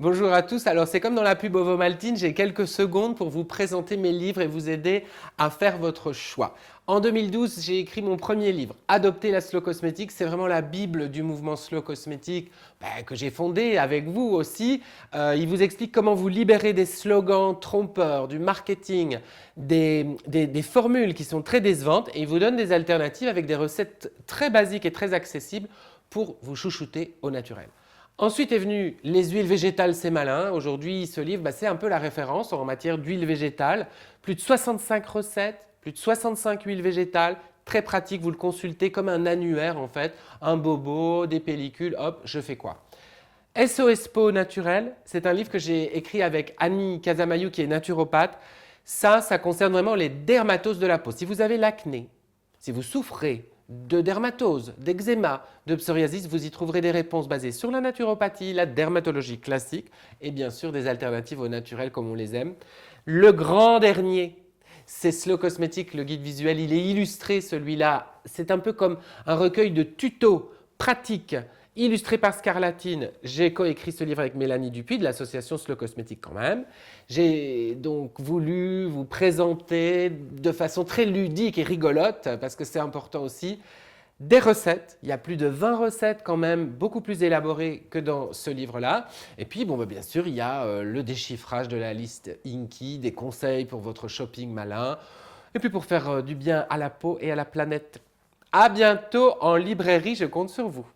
Bonjour à tous, alors c'est comme dans la pub Ovomaltine, j'ai quelques secondes pour vous présenter mes livres et vous aider à faire votre choix. En 2012, j'ai écrit mon premier livre, Adopter la slow cosmétique. C'est vraiment la bible du mouvement slow cosmétique que j'ai fondé avec vous aussi. Il vous explique comment vous libérer des slogans trompeurs, du marketing, des formules qui sont très décevantes et il vous donne des alternatives avec des recettes très basiques et très accessibles pour vous chouchouter au naturel. Ensuite est venu les huiles végétales, c'est malin. Aujourd'hui, ce livre, c'est un peu la référence en matière d'huile végétale. Plus de 65 recettes, plus de 65 huiles végétales, très pratique. Vous le consultez comme un annuaire en fait. Un bobo, des pellicules, hop, je fais quoi? SOS Peau naturelle, c'est un livre que j'ai écrit avec Annie Casamayou qui est naturopathe. Ça concerne vraiment les dermatoses de la peau. Si vous avez l'acné, si vous souffrez de dermatose, d'eczéma, de psoriasis, vous y trouverez des réponses basées sur la naturopathie, la dermatologie classique et bien sûr des alternatives au naturel comme on les aime. Le grand dernier, c'est Slow Cosmétique, le guide visuel, il est illustré celui-là. C'est un peu comme un recueil de tutos pratiques illustré par Scarlatine. J'ai coécrit ce livre avec Mélanie Dupuis de l'association Slow Cosmétique quand même. J'ai donc voulu vous présenter de façon très ludique et rigolote, parce que c'est important aussi, des recettes. Il y a plus de 20 recettes quand même, beaucoup plus élaborées que dans ce livre-là. Et puis, bien sûr, il y a le déchiffrage de la liste Inky, des conseils pour votre shopping malin, et puis pour faire du bien à la peau et à la planète. À bientôt en librairie, je compte sur vous.